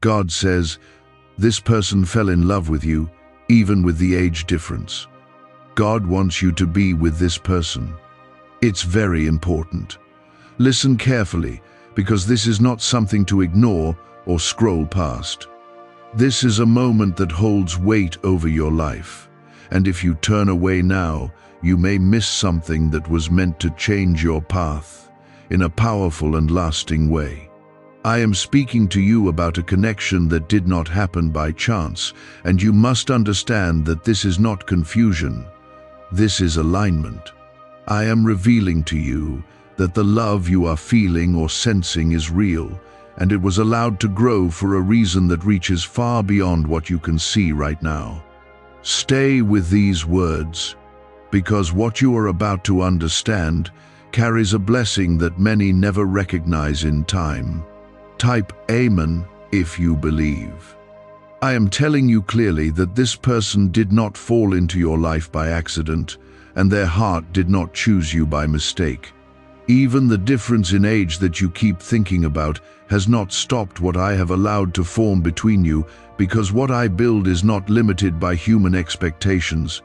God says, this person fell in love with you, even with the age difference. God wants you to be with this person. It's very important. Listen carefully, because this is not something to ignore or scroll past. This is a moment that holds weight over your life, and if you turn away now, you may miss something that was meant to change your path in a powerful and lasting way. I am speaking to you about a connection that did not happen by chance, and you must understand that this is not confusion. This is alignment. I am revealing to you that the love you are feeling or sensing is real, and it was allowed to grow for a reason that reaches far beyond what you can see right now. Stay with these words, because what you are about to understand carries a blessing that many never recognize in time. Type Amen if you believe. I am telling you clearly that this person did not fall into your life by accident, and their heart did not choose you by mistake. Even the difference in age that you keep thinking about has not stopped what I have allowed to form between you, because what I build is not limited by human expectations.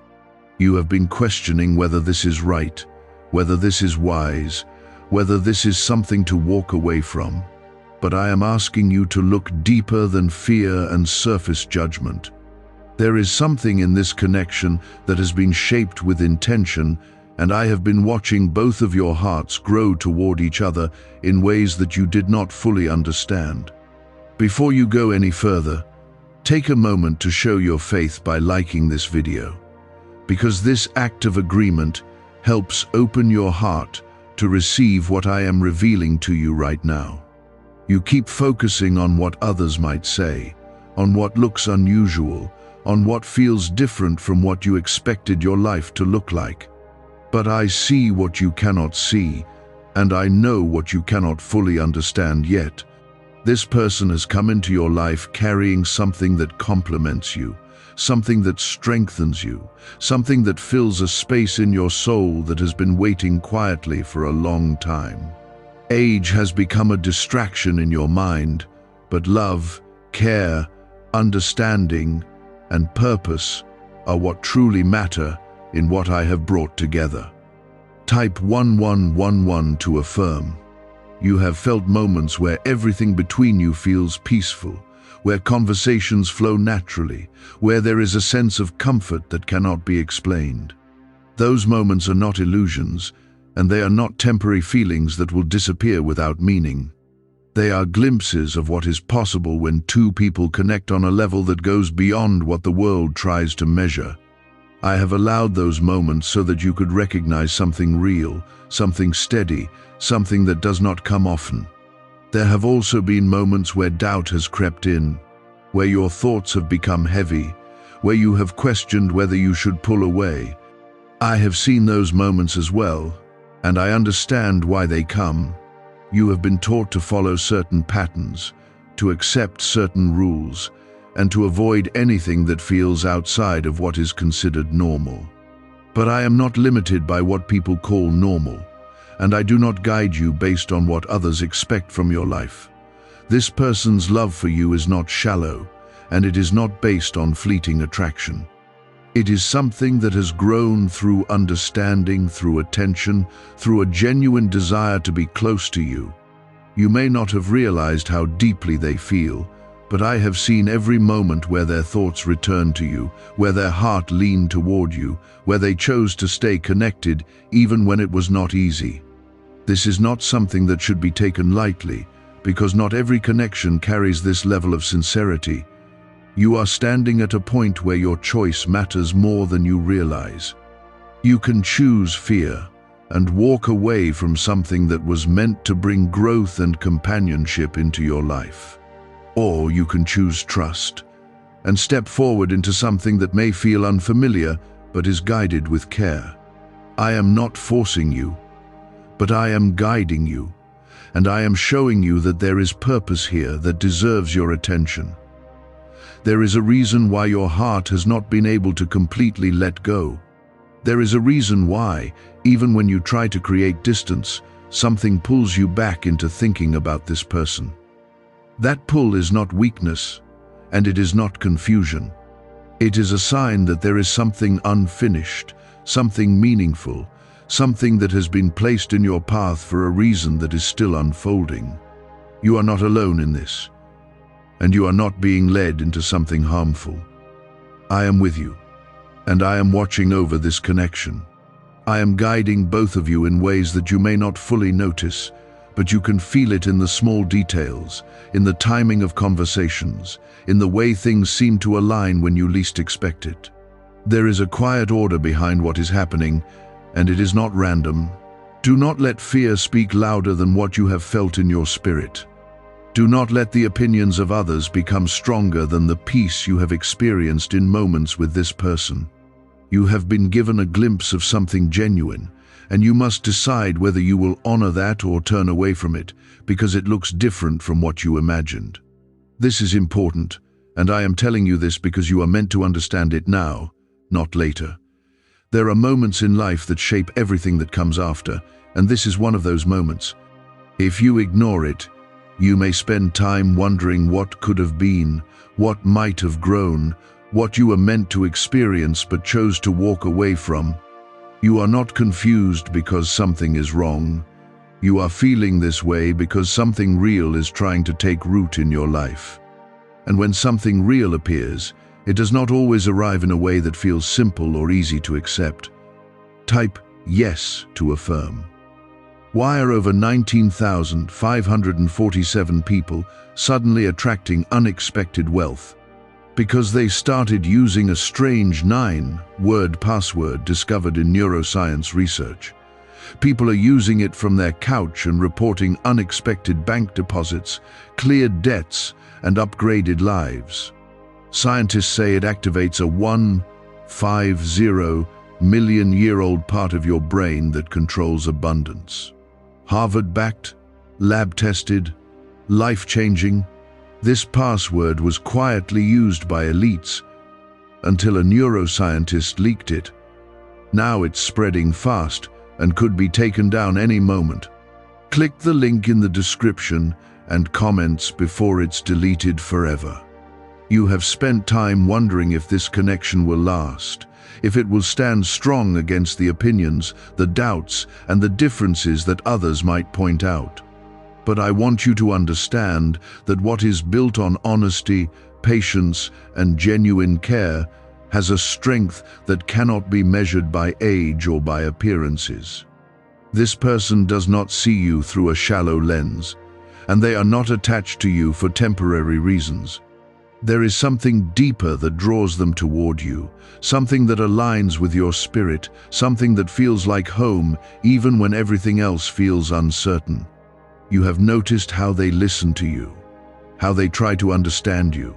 You have been questioning whether this is right, whether this is wise, whether this is something to walk away from. But I am asking you to look deeper than fear and surface judgment. There is something in this connection that has been shaped with intention, and I have been watching both of your hearts grow toward each other in ways that you did not fully understand. Before you go any further, take a moment to show your faith by liking this video, because this act of agreement helps open your heart to receive what I am revealing to you right now. You keep focusing on what others might say, on what looks unusual, on what feels different from what you expected your life to look like. But I see what you cannot see, and I know what you cannot fully understand yet. This person has come into your life carrying something that complements you, something that strengthens you, something that fills a space in your soul that has been waiting quietly for a long time. Age has become a distraction in your mind, but love, care, understanding, and purpose are what truly matter in what I have brought together. Type 1111 to affirm. You have felt moments where everything between you feels peaceful, where conversations flow naturally, where there is a sense of comfort that cannot be explained. Those moments are not illusions, and they are not temporary feelings that will disappear without meaning. They are glimpses of what is possible when two people connect on a level that goes beyond what the world tries to measure. I have allowed those moments so that you could recognize something real, something steady, something that does not come often. There have also been moments where doubt has crept in, where your thoughts have become heavy, where you have questioned whether you should pull away. I have seen those moments as well, and I understand why they come. You have been taught to follow certain patterns, to accept certain rules, and to avoid anything that feels outside of what is considered normal. But I am not limited by what people call normal, and I do not guide you based on what others expect from your life. This person's love for you is not shallow, and it is not based on fleeting attraction. It is something that has grown through understanding, through attention, through a genuine desire to be close to you. You may not have realized how deeply they feel, but I have seen every moment where their thoughts returned to you, where their heart leaned toward you, where they chose to stay connected even when it was not easy. This is not something that should be taken lightly, because not every connection carries this level of sincerity. You are standing at a point where your choice matters more than you realize. You can choose fear and walk away from something that was meant to bring growth and companionship into your life. Or you can choose trust and step forward into something that may feel unfamiliar but is guided with care. I am not forcing you, but I am guiding you, and I am showing you that there is purpose here that deserves your attention. There is a reason why your heart has not been able to completely let go. There is a reason why, even when you try to create distance, something pulls you back into thinking about this person. That pull is not weakness, and it is not confusion. It is a sign that there is something unfinished, something meaningful, something that has been placed in your path for a reason that is still unfolding. You are not alone in this, and you are not being led into something harmful. I am with you, and I am watching over this connection. I am guiding both of you in ways that you may not fully notice, but you can feel it in the small details, in the timing of conversations, in the way things seem to align when you least expect it. There is a quiet order behind what is happening, and it is not random. Do not let fear speak louder than what you have felt in your spirit. Do not let the opinions of others become stronger than the peace you have experienced in moments with this person. You have been given a glimpse of something genuine, and you must decide whether you will honor that or turn away from it, because it looks different from what you imagined. This is important, and I am telling you this because you are meant to understand it now, not later. There are moments in life that shape everything that comes after, and this is one of those moments. If you ignore it, you may spend time wondering what could have been, what might have grown, what you were meant to experience but chose to walk away from. You are not confused because something is wrong. You are feeling this way because something real is trying to take root in your life. And when something real appears, it does not always arrive in a way that feels simple or easy to accept. Type yes to affirm. Why are over 19,547 people suddenly attracting unexpected wealth? Because they started using a strange 9-word password discovered in neuroscience research. People are using it from their couch and reporting unexpected bank deposits, cleared debts, and upgraded lives. Scientists say it activates a 150 million-year-old part of your brain that controls abundance. Harvard-backed, lab-tested, life-changing. This password was quietly used by elites until a neuroscientist leaked it. Now it's spreading fast and could be taken down any moment. Click the link in the description and comments before it's deleted forever. You have spent time wondering if this connection will last, if it will stand strong against the opinions, the doubts, and the differences that others might point out. But I want you to understand that what is built on honesty, patience, and genuine care has a strength that cannot be measured by age or by appearances. This person does not see you through a shallow lens, and they are not attached to you for temporary reasons. There is something deeper that draws them toward you, something that aligns with your spirit, something that feels like home even when everything else feels uncertain. You have noticed how they listen to you, how they try to understand you,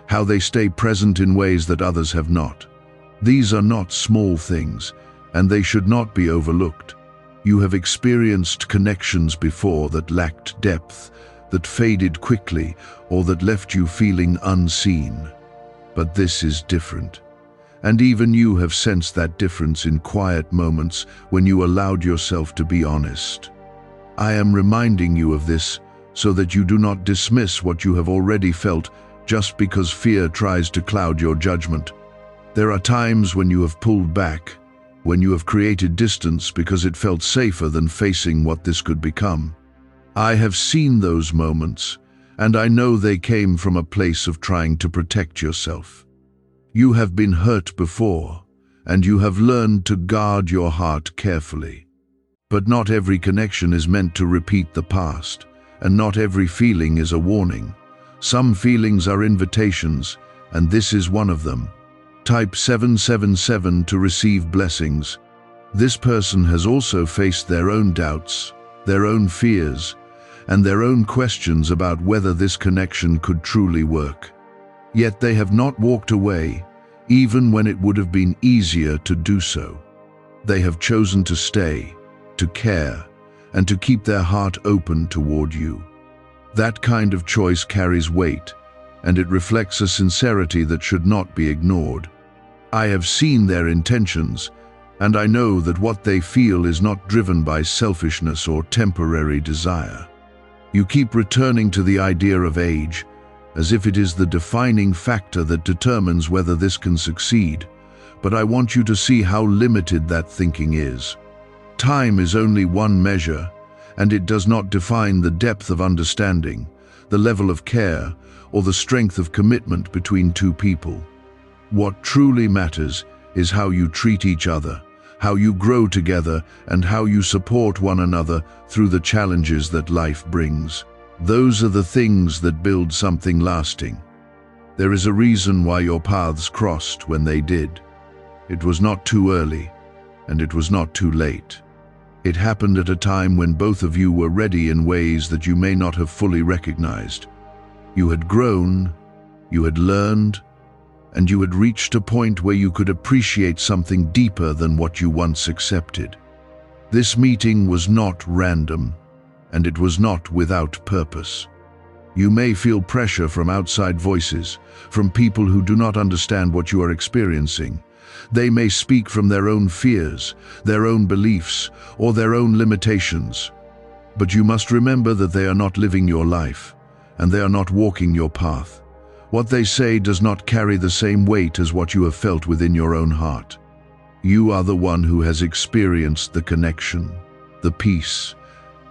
how they stay present in ways that others have not. These are not small things, and they should not be overlooked. You have experienced connections before that lacked depth, that faded quickly, or that left you feeling unseen. But this is different. And even you have sensed that difference in quiet moments when you allowed yourself to be honest. I am reminding you of this so that you do not dismiss what you have already felt just because fear tries to cloud your judgment. There are times when you have pulled back, when you have created distance because it felt safer than facing what this could become. I have seen those moments, and I know they came from a place of trying to protect yourself. You have been hurt before, and you have learned to guard your heart carefully. But not every connection is meant to repeat the past, and not every feeling is a warning. Some feelings are invitations, and this is one of them. Type 777 to receive blessings. This person has also faced their own doubts, their own fears, and their own questions about whether this connection could truly work. Yet they have not walked away, even when it would have been easier to do so. They have chosen to stay, to care, and to keep their heart open toward you. That kind of choice carries weight, and it reflects a sincerity that should not be ignored. I have seen their intentions, and I know that what they feel is not driven by selfishness or temporary desire. You keep returning to the idea of age, as if it is the defining factor that determines whether this can succeed. But I want you to see how limited that thinking is. Time is only one measure, and it does not define the depth of understanding, the level of care, or the strength of commitment between two people. What truly matters is how you treat each other, how you grow together, and how you support one another through the challenges that life brings. Those are the things that build something lasting. There is a reason why your paths crossed when they did. It was not too early, and it was not too late. It happened at a time when both of you were ready in ways that you may not have fully recognized. You had grown, you had learned, and you had reached a point where you could appreciate something deeper than what you once accepted. This meeting was not random, and it was not without purpose. You may feel pressure from outside voices, from people who do not understand what you are experiencing. They may speak from their own fears, their own beliefs, or their own limitations. But you must remember that they are not living your life, and they are not walking your path. What they say does not carry the same weight as what you have felt within your own heart. You are the one who has experienced the connection, the peace,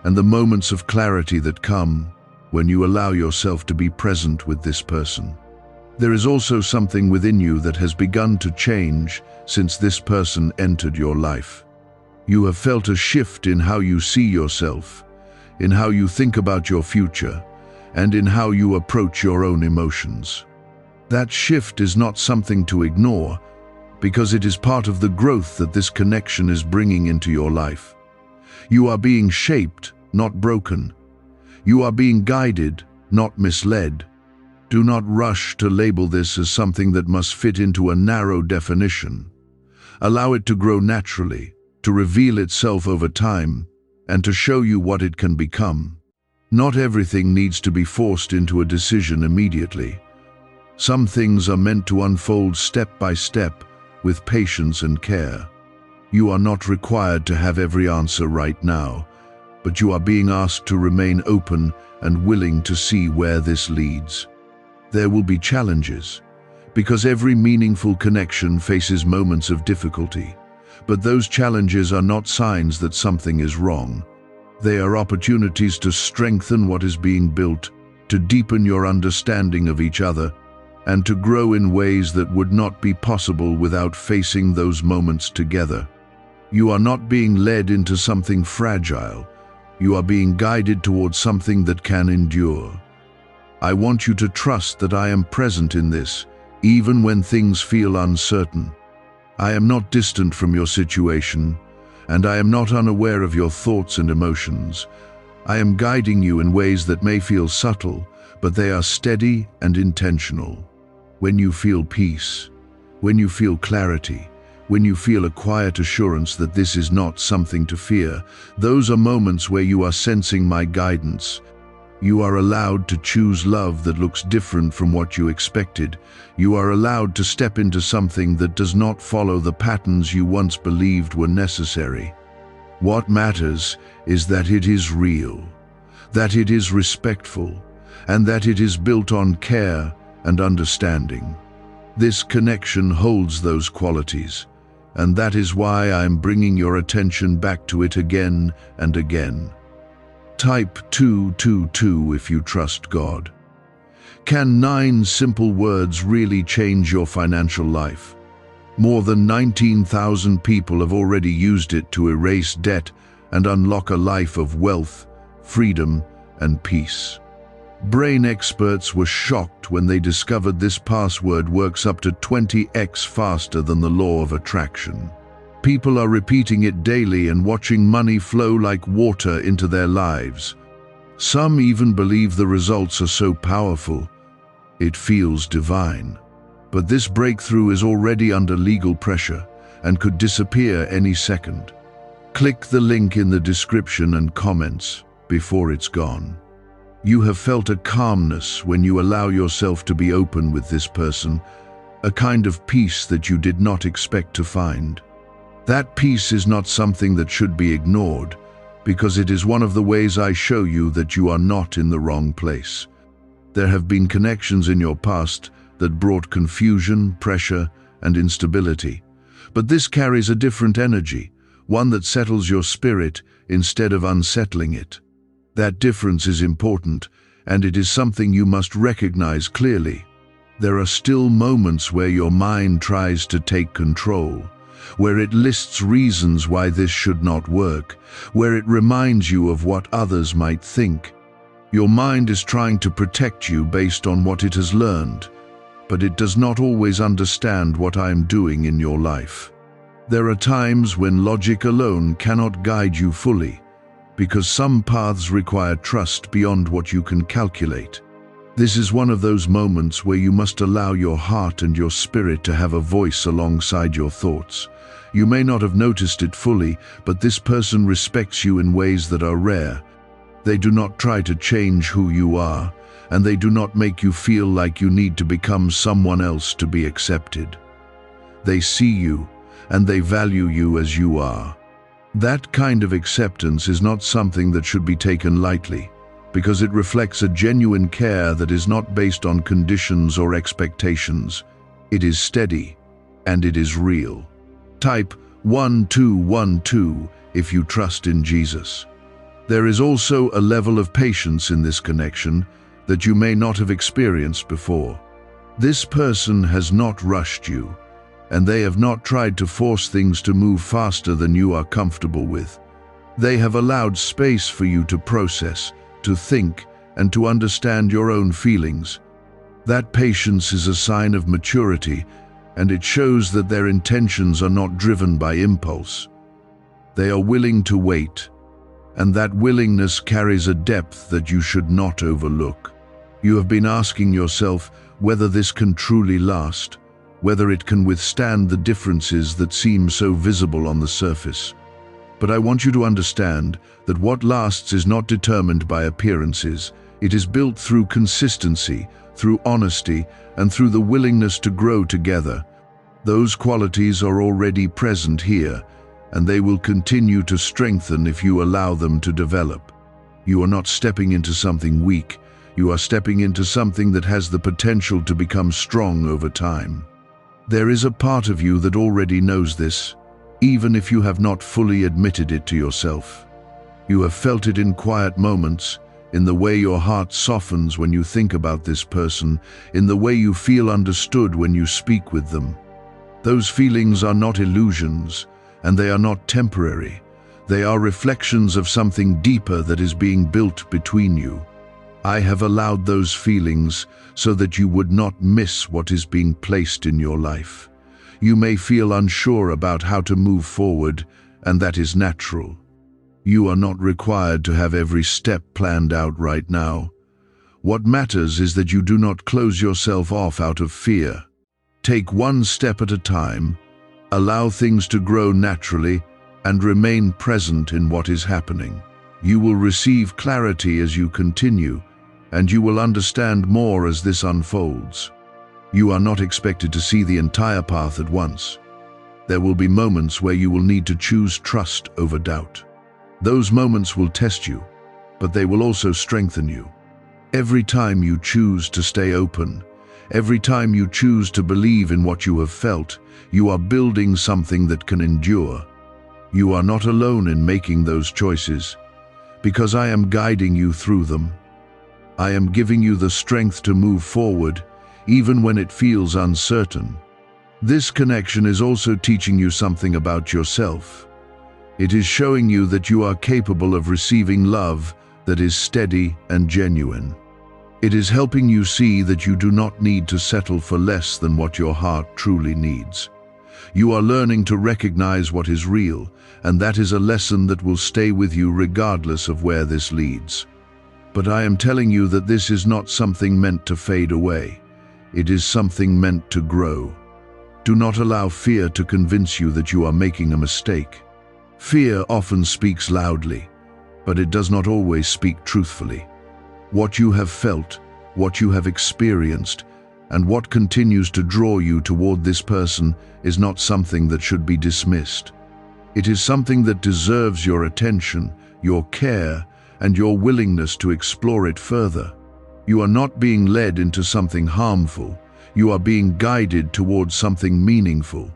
and the moments of clarity that come when you allow yourself to be present with this person. There is also something within you that has begun to change since this person entered your life. You have felt a shift in how you see yourself, in how you think about your future, and in how you approach your own emotions. That shift is not something to ignore, because it is part of the growth that this connection is bringing into your life. You are being shaped, not broken. You are being guided, not misled. Do not rush to label this as something that must fit into a narrow definition. Allow it to grow naturally, to reveal itself over time, and to show you what it can become. Not everything needs to be forced into a decision immediately. Some things are meant to unfold step by step, with patience and care. You are not required to have every answer right now, but you are being asked to remain open and willing to see where this leads. There will be challenges, because every meaningful connection faces moments of difficulty. But those challenges are not signs that something is wrong. They are opportunities to strengthen what is being built, to deepen your understanding of each other, and to grow in ways that would not be possible without facing those moments together. You are not being led into something fragile. You are being guided towards something that can endure. I want you to trust that I am present in this, even when things feel uncertain. I am not distant from your situation, and I am not unaware of your thoughts and emotions. I am guiding you in ways that may feel subtle, but they are steady and intentional. When you feel peace, when you feel clarity, when you feel a quiet assurance that this is not something to fear, those are moments where you are sensing my guidance. You are allowed to choose love that looks different from what you expected. You are allowed to step into something that does not follow the patterns you once believed were necessary. What matters is that it is real, that it is respectful, and that it is built on care and understanding. This connection holds those qualities, and that is why I am bringing your attention back to it again and again. Type 222 if you trust God. Can 9 simple words really change your financial life? More than 19,000 people have already used it to erase debt and unlock a life of wealth, freedom, and peace. Brain experts were shocked when they discovered this password works up to 20x faster than the law of attraction. People are repeating it daily and watching money flow like water into their lives. Some even believe the results are so powerful, it feels divine. But this breakthrough is already under legal pressure and could disappear any second. Click the link in the description and comments before it's gone. You have felt a calmness when you allow yourself to be open with this person, a kind of peace that you did not expect to find. That peace is not something that should be ignored, because it is one of the ways I show you that you are not in the wrong place. There have been connections in your past that brought confusion, pressure, and instability. But this carries a different energy, one that settles your spirit instead of unsettling it. That difference is important, and it is something you must recognize clearly. There are still moments where your mind tries to take control, where it lists reasons why this should not work, where it reminds you of what others might think. Your mind is trying to protect you based on what it has learned, but it does not always understand what I am doing in your life. There are times when logic alone cannot guide you fully, because some paths require trust beyond what you can calculate. This is one of those moments where you must allow your heart and your spirit to have a voice alongside your thoughts. You may not have noticed it fully, but this person respects you in ways that are rare. They do not try to change who you are, and they do not make you feel like you need to become someone else to be accepted. They see you, and they value you as you are. That kind of acceptance is not something that should be taken lightly, because it reflects a genuine care that is not based on conditions or expectations. It is steady, and it is real. Type 1212 if you trust in Jesus. There is also a level of patience in this connection that you may not have experienced before. This person has not rushed you, and they have not tried to force things to move faster than you are comfortable with. They have allowed space for you to process, to think, and to understand your own feelings. That patience is a sign of maturity, and it shows that their intentions are not driven by impulse. They are willing to wait, and that willingness carries a depth that you should not overlook. You have been asking yourself whether this can truly last, whether it can withstand the differences that seem so visible on the surface. But I want you to understand that what lasts is not determined by appearances. It is built through consistency, through honesty, and through the willingness to grow together. Those qualities are already present here, and they will continue to strengthen if you allow them to develop. You are not stepping into something weak. You are stepping into something that has the potential to become strong over time. There is a part of you that already knows this, even if you have not fully admitted it to yourself. You have felt it in quiet moments, in the way your heart softens when you think about this person, in the way you feel understood when you speak with them. Those feelings are not illusions, and they are not temporary. They are reflections of something deeper that is being built between you. I have allowed those feelings so that you would not miss what is being placed in your life. You may feel unsure about how to move forward, and that is natural. You are not required to have every step planned out right now. What matters is that you do not close yourself off out of fear. Take one step at a time, allow things to grow naturally, and remain present in what is happening. You will receive clarity as you continue, and you will understand more as this unfolds. You are not expected to see the entire path at once. There will be moments where you will need to choose trust over doubt. Those moments will test you, but they will also strengthen you. Every time you choose to stay open, every time you choose to believe in what you have felt, you are building something that can endure. You are not alone in making those choices, because I am guiding you through them. I am giving you the strength to move forward, even when it feels uncertain. This connection is also teaching you something about yourself. It is showing you that you are capable of receiving love that is steady and genuine. It is helping you see that you do not need to settle for less than what your heart truly needs. You are learning to recognize what is real, and that is a lesson that will stay with you regardless of where this leads. But I am telling you that this is not something meant to fade away. It is something meant to grow. Do not allow fear to convince you that you are making a mistake. Fear often speaks loudly, but it does not always speak truthfully. What you have felt, what you have experienced, and what continues to draw you toward this person is not something that should be dismissed. It is something that deserves your attention, your care, and your willingness to explore it further. You are not being led into something harmful. You are being guided towards something meaningful.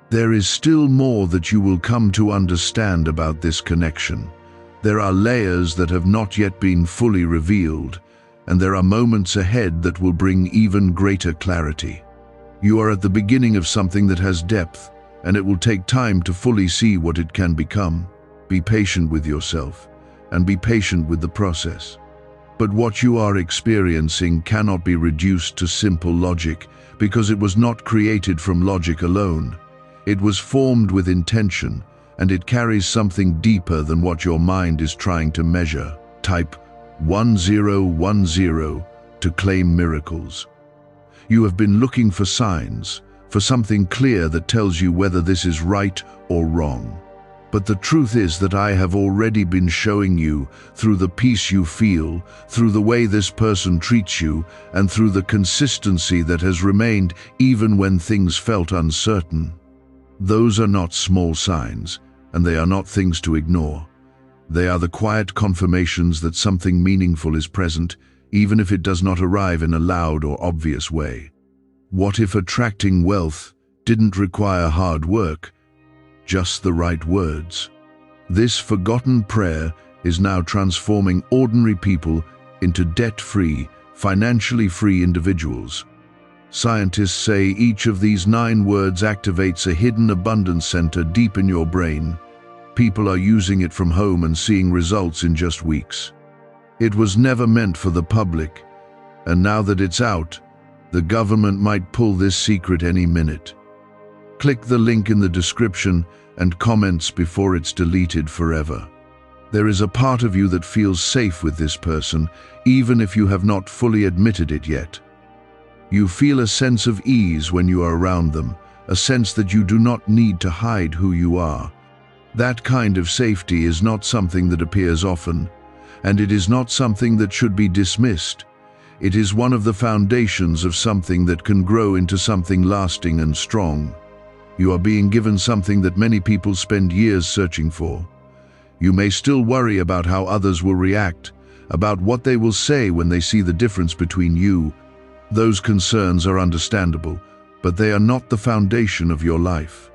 There is still more that you will come to understand about this connection. There are layers that have not yet been fully revealed, and there are moments ahead that will bring even greater clarity. You are at the beginning of something that has depth, and it will take time to fully see what it can become. Be patient with yourself, and be patient with the process. But what you are experiencing cannot be reduced to simple logic, because it was not created from logic alone. It was formed with intention, and it carries something deeper than what your mind is trying to measure. Type 1010 to claim miracles. You have been looking for signs, for something clear that tells you whether this is right or wrong. But the truth is that I have already been showing you, through the peace you feel, through the way this person treats you, and through the consistency that has remained even when things felt uncertain. Those are not small signs, and they are not things to ignore. They are the quiet confirmations that something meaningful is present, even if it does not arrive in a loud or obvious way. What if attracting wealth didn't require hard work, just the right words? This forgotten prayer is now transforming ordinary people into debt-free, financially free individuals. Scientists say each of these 9 words activates a hidden abundance center deep in your brain. People are using it from home and seeing results in just weeks. It was never meant for the public, and now that it's out, the government might pull this secret any minute. Click the link in the description and comments before it's deleted forever. There is a part of you that feels safe with this person, even if you have not fully admitted it yet. You feel a sense of ease when you are around them, a sense that you do not need to hide who you are. That kind of safety is not something that appears often, and it is not something that should be dismissed. It is one of the foundations of something that can grow into something lasting and strong. You are being given something that many people spend years searching for. You may still worry about how others will react, about what they will say when they see the difference between you. Those concerns are understandable, but they are not the foundation of your life.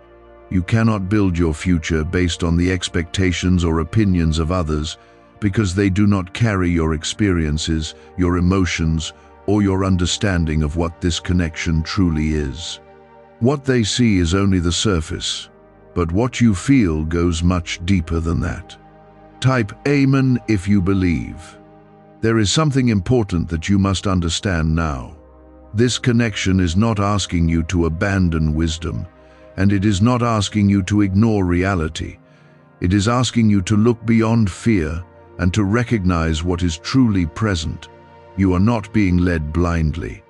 You cannot build your future based on the expectations or opinions of others, because they do not carry your experiences, your emotions, or your understanding of what this connection truly is. What they see is only the surface, but what you feel goes much deeper than that. Type Amen if you believe. There is something important that you must understand now. This connection is not asking you to abandon wisdom, and it is not asking you to ignore reality. It is asking you to look beyond fear and to recognize what is truly present. You are not being led blindly,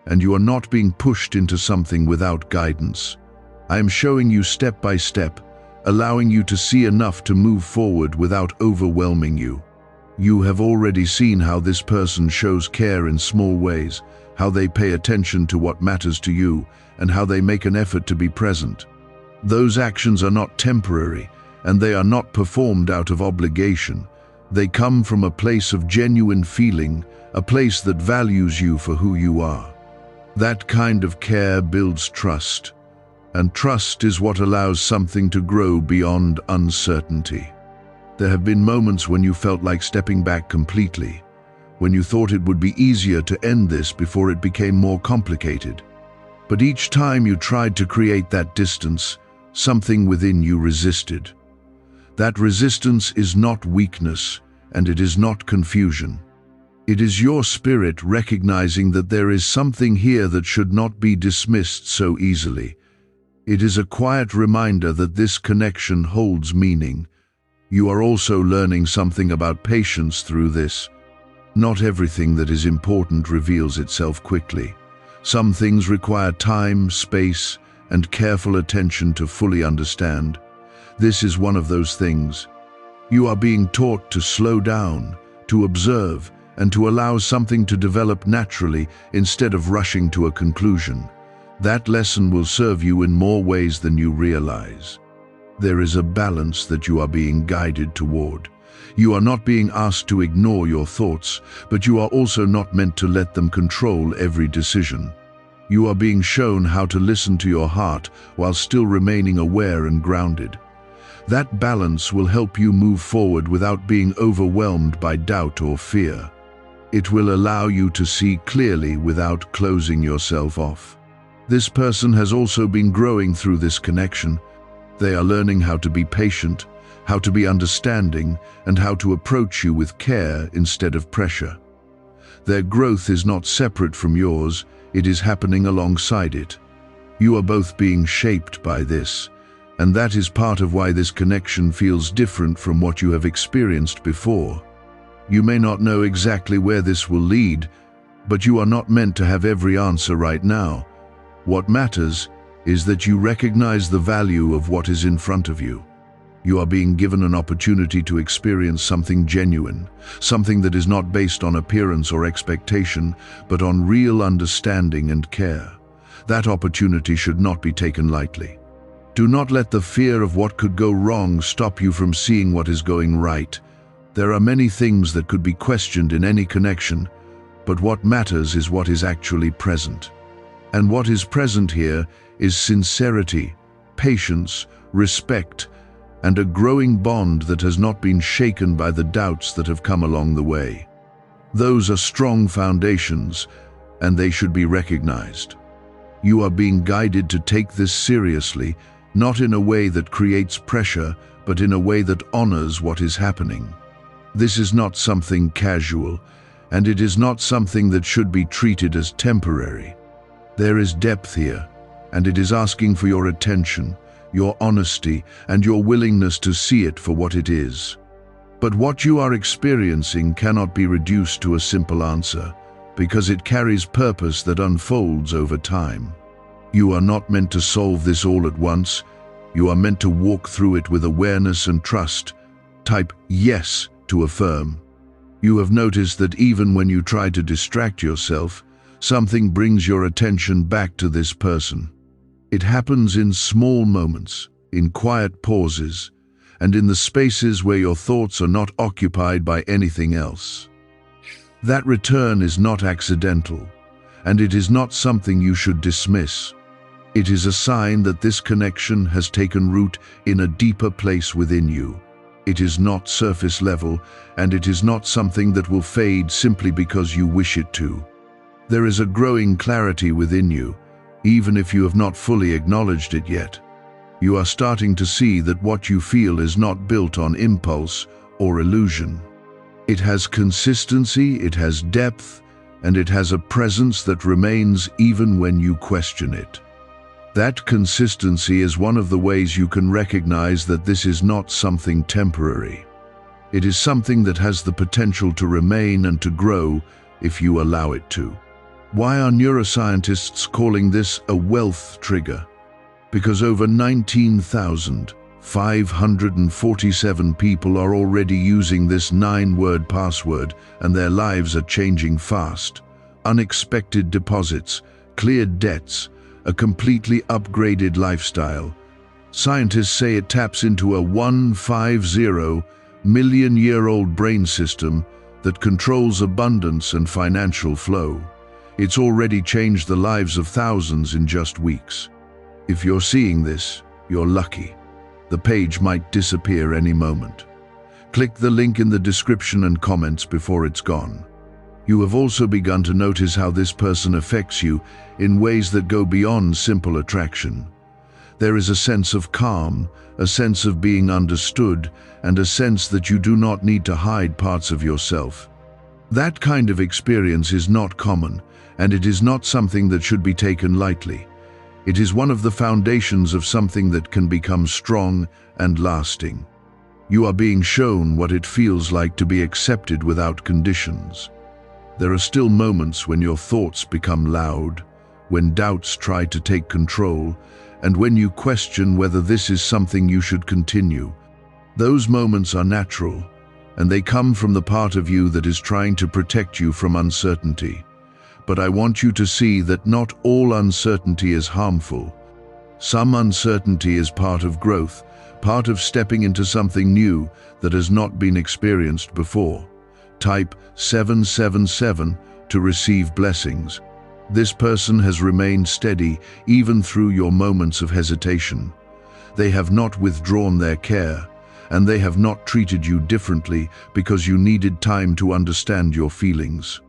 and you are not being pushed into something without guidance. I am showing you step by step, allowing you to see enough to move forward without overwhelming you. You have already seen how this person shows care in small ways, how they pay attention to what matters to you, and how they make an effort to be present. Those actions are not temporary, and they are not performed out of obligation. They come from a place of genuine feeling, a place that values you for who you are. That kind of care builds trust, and trust is what allows something to grow beyond uncertainty. There have been moments when you felt like stepping back completely, when you thought it would be easier to end this before it became more complicated. But each time you tried to create that distance, something within you resisted. That resistance is not weakness, and it is not confusion. It is your spirit recognizing that there is something here that should not be dismissed so easily. It is a quiet reminder that this connection holds meaning. You are also learning something about patience through this. Not everything that is important reveals itself quickly. Some things require time, space, and careful attention to fully understand. This is one of those things. You are being taught to slow down, to observe, and to allow something to develop naturally instead of rushing to a conclusion. That lesson will serve you in more ways than you realize. There is a balance that you are being guided toward, You are not being asked to ignore your thoughts, but you are also not meant to let them control every decision. You are being shown how to listen to your heart while still remaining aware and grounded. That balance will help you move forward without being overwhelmed by doubt or fear. It will allow you to see clearly without closing yourself off. This person has also been growing through this connection. They are learning how to be patient, how to be understanding, and how to approach you with care instead of pressure. Their growth is not separate from yours, it is happening alongside it. You are both being shaped by this, and that is part of why this connection feels different from what you have experienced before. You may not know exactly where this will lead, but you are not meant to have every answer right now. What matters is that you recognize the value of what is in front of you. You are being given an opportunity to experience something genuine, something that is not based on appearance or expectation, but on real understanding and care. That opportunity should not be taken lightly. Do not let the fear of what could go wrong stop you from seeing what is going right. There are many things that could be questioned in any connection, but what matters is what is actually present. And what is present here is sincerity, patience, respect, and a growing bond that has not been shaken by the doubts that have come along the way. Those are strong foundations, and they should be recognized. You are being guided to take this seriously, not in a way that creates pressure, but in a way that honors what is happening. This is not something casual, and it is not something that should be treated as temporary. There is depth here, and it is asking for your attention, your honesty, and your willingness to see it for what it is. But what you are experiencing cannot be reduced to a simple answer, because it carries purpose that unfolds over time. You are not meant to solve this all at once. You are meant to walk through it with awareness and trust. Type yes to affirm. You have noticed that even when you try to distract yourself, something brings your attention back to this person. It happens in small moments, in quiet pauses, and in the spaces where your thoughts are not occupied by anything else. That return is not accidental, and it is not something you should dismiss. It is a sign that this connection has taken root in a deeper place within you. It is not surface level, and it is not something that will fade simply because you wish it to. There is a growing clarity within you, even if you have not fully acknowledged it yet. You are starting to see that what you feel is not built on impulse or illusion. It has consistency, it has depth, and it has a presence that remains even when you question it. That consistency is one of the ways you can recognize that this is not something temporary. It is something that has the potential to remain and to grow if you allow it to. Why are neuroscientists calling this a wealth trigger? Because over 19,547 people are already using this 9-word password, and their lives are changing fast. Unexpected deposits, cleared debts, a completely upgraded lifestyle. Scientists say it taps into a 150 million-year-old brain system that controls abundance and financial flow. It's already changed the lives of thousands in just weeks. If you're seeing this, you're lucky. The page might disappear any moment. Click the link in the description and comments before it's gone. You have also begun to notice how this person affects you in ways that go beyond simple attraction. There is a sense of calm, a sense of being understood, and a sense that you do not need to hide parts of yourself. That kind of experience is not common, and it is not something that should be taken lightly. It is one of the foundations of something that can become strong and lasting. You are being shown what it feels like to be accepted without conditions. There are still moments when your thoughts become loud, when doubts try to take control, and when you question whether this is something you should continue. Those moments are natural, and they come from the part of you that is trying to protect you from uncertainty. But I want you to see that not all uncertainty is harmful. Some uncertainty is part of growth, part of stepping into something new that has not been experienced before. Type 777 to receive blessings. This person has remained steady even through your moments of hesitation. They have not withdrawn their care, and they have not treated you differently because you needed time to understand your feelings.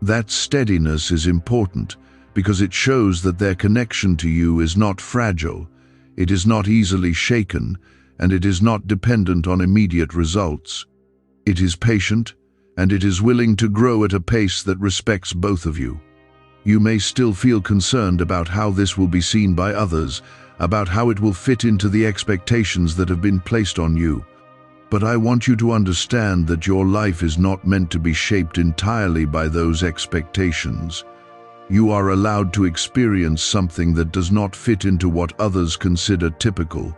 That steadiness is important because it shows that their connection to you is not fragile, it is not easily shaken, and it is not dependent on immediate results. It is patient, and it is willing to grow at a pace that respects both of you. You may still feel concerned about how this will be seen by others, about how it will fit into the expectations that have been placed on you. But I want you to understand that your life is not meant to be shaped entirely by those expectations. You are allowed to experience something that does not fit into what others consider typical.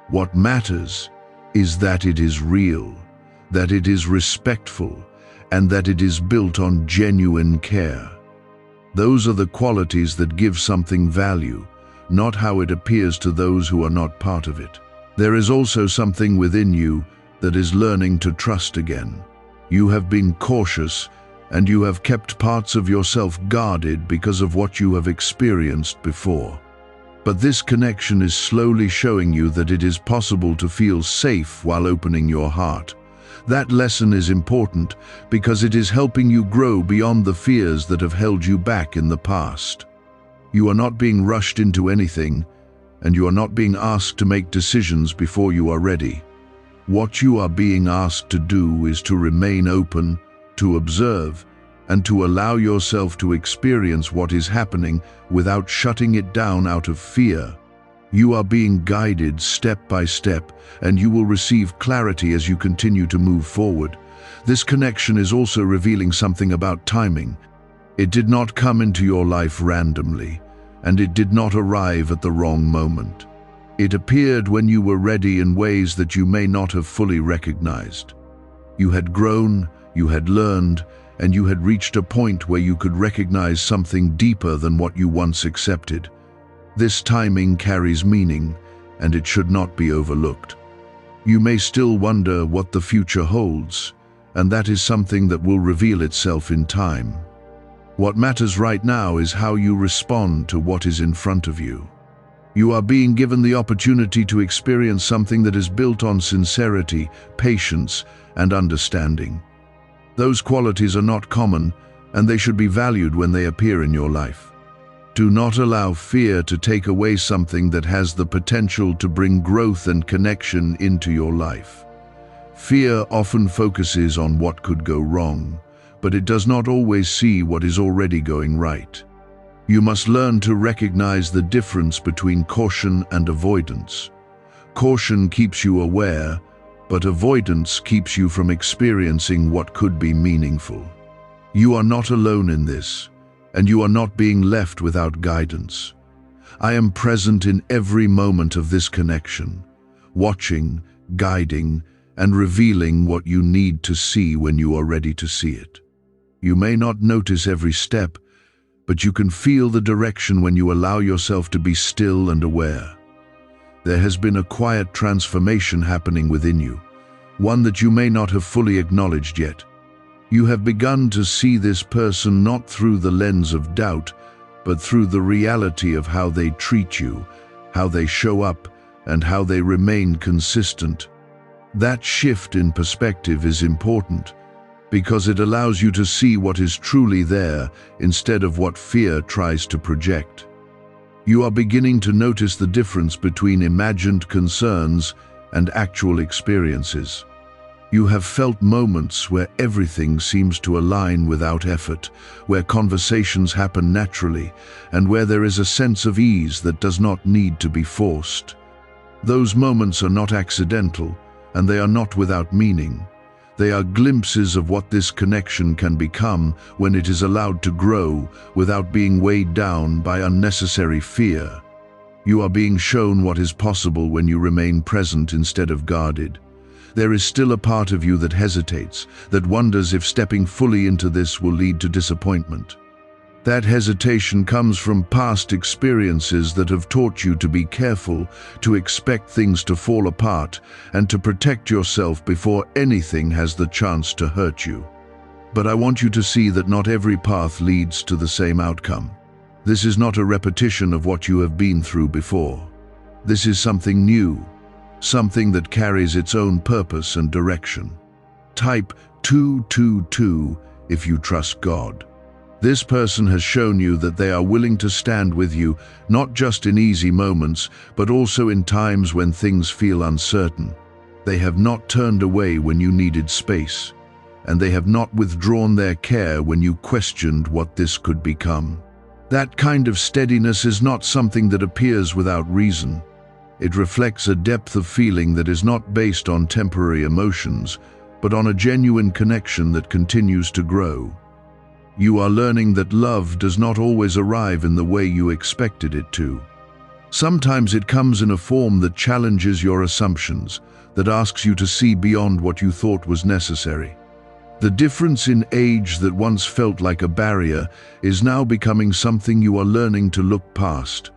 What matters is that it is real, that it is respectful, and that it is built on genuine care. Those are the qualities that give something value, not how it appears to those who are not part of it. There is also something within you that is learning to trust again. You have been cautious, and you have kept parts of yourself guarded because of what you have experienced before. But this connection is slowly showing you that it is possible to feel safe while opening your heart. That lesson is important because it is helping you grow beyond the fears that have held you back in the past. You are not being rushed into anything, and you are not being asked to make decisions before you are ready. What you are being asked to do is to remain open, to observe, and to allow yourself to experience what is happening without shutting it down out of fear. You are being guided step by step, and you will receive clarity as you continue to move forward. This connection is also revealing something about timing. It did not come into your life randomly, and it did not arrive at the wrong moment. It appeared when you were ready in ways that you may not have fully recognized. You had grown, you had learned, and you had reached a point where you could recognize something deeper than what you once accepted. This timing carries meaning, and it should not be overlooked. You may still wonder what the future holds, and that is something that will reveal itself in time. What matters right now is how you respond to what is in front of you. You are being given the opportunity to experience something that is built on sincerity, patience, and understanding. Those qualities are not common, and they should be valued when they appear in your life. Do not allow fear to take away something that has the potential to bring growth and connection into your life. Fear often focuses on what could go wrong, but it does not always see what is already going right. You must learn to recognize the difference between caution and avoidance. Caution keeps you aware, but avoidance keeps you from experiencing what could be meaningful. You are not alone in this, and you are not being left without guidance. I am present in every moment of this connection, watching, guiding, and revealing what you need to see when you are ready to see it. You may not notice every step, but you can feel the direction when you allow yourself to be still and aware. There has been a quiet transformation happening within you, one that you may not have fully acknowledged yet. You have begun to see this person not through the lens of doubt, but through the reality of how they treat you, how they show up, and how they remain consistent. That shift in perspective is important, because it allows you to see what is truly there instead of what fear tries to project. You are beginning to notice the difference between imagined concerns and actual experiences. You have felt moments where everything seems to align without effort, where conversations happen naturally, and where there is a sense of ease that does not need to be forced. Those moments are not accidental, and they are not without meaning. They are glimpses of what this connection can become when it is allowed to grow without being weighed down by unnecessary fear. You are being shown what is possible when you remain present instead of guarded. There is still a part of you that hesitates, that wonders if stepping fully into this will lead to disappointment. That hesitation comes from past experiences that have taught you to be careful, to expect things to fall apart, and to protect yourself before anything has the chance to hurt you. But I want you to see that not every path leads to the same outcome. This is not a repetition of what you have been through before. This is something new, something that carries its own purpose and direction. Type 222 if you trust God. This person has shown you that they are willing to stand with you, not just in easy moments, but also in times when things feel uncertain. They have not turned away when you needed space, and they have not withdrawn their care when you questioned what this could become. That kind of steadiness is not something that appears without reason. It reflects a depth of feeling that is not based on temporary emotions, but on a genuine connection that continues to grow. You are learning that love does not always arrive in the way you expected it to. Sometimes it comes in a form that challenges your assumptions, that asks you to see beyond what you thought was necessary. The difference in age that once felt like a barrier is now becoming something you are learning to look past.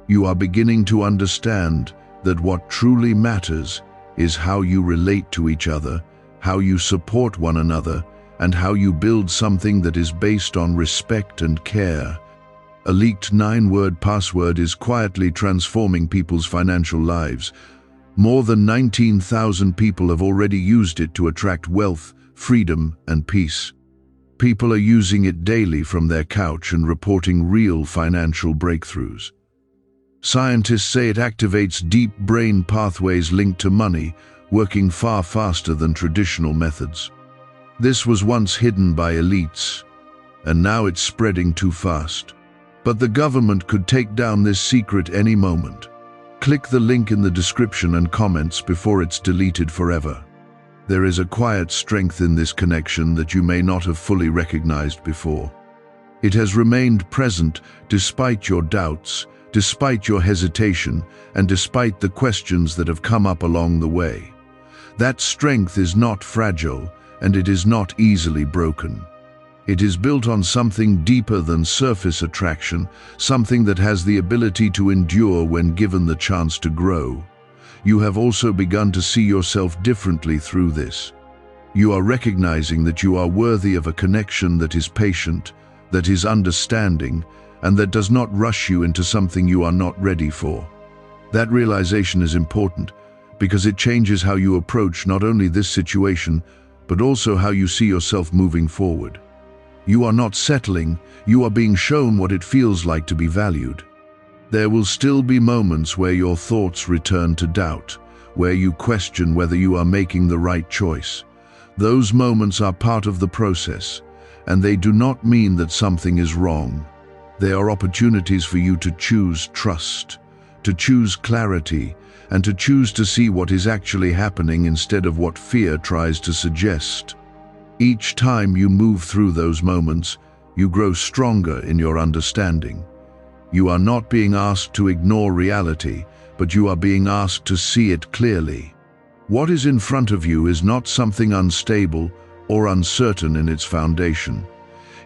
You are beginning to understand that what truly matters is how you relate to each other, how you support one another, and how you build something that is based on respect and care. A leaked 9-word password is quietly transforming people's financial lives. More than 19,000 people have already used it to attract wealth, freedom, and peace. People are using it daily from their couch and reporting real financial breakthroughs. Scientists say it activates deep brain pathways linked to money, working far faster than traditional methods. This was once hidden by elites, and now it's spreading too fast. But the government could take down this secret any moment. Click the link in the description and comments before it's deleted forever. There is a quiet strength in this connection that you may not have fully recognized before. It has remained present despite your doubts, despite your hesitation, and despite the questions that have come up along the way. That strength is not fragile, and it is not easily broken. It is built on something deeper than surface attraction, something that has the ability to endure when given the chance to grow. You have also begun to see yourself differently through this. You are recognizing that you are worthy of a connection that is patient, that is understanding, and that does not rush you into something you are not ready for. That realization is important because it changes how you approach not only this situation, but also how you see yourself moving forward. You are not settling, you are being shown what it feels like to be valued. There will still be moments where your thoughts return to doubt, where you question whether you are making the right choice. Those moments are part of the process, and they do not mean that something is wrong. They are opportunities for you to choose trust, to choose clarity, and to choose to see what is actually happening instead of what fear tries to suggest. Each time you move through those moments, you grow stronger in your understanding. You are not being asked to ignore reality, but you are being asked to see it clearly. What is in front of you is not something unstable or uncertain in its foundation.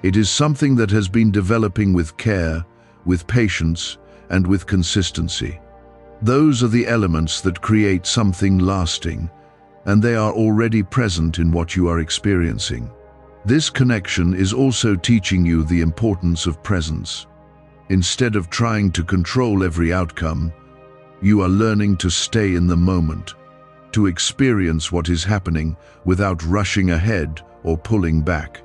It is something that has been developing with care, with patience, and with consistency. Those are the elements that create something lasting, and they are already present in what you are experiencing. This connection is also teaching you the importance of presence. Instead of trying to control every outcome, you are learning to stay in the moment, to experience what is happening without rushing ahead or pulling back.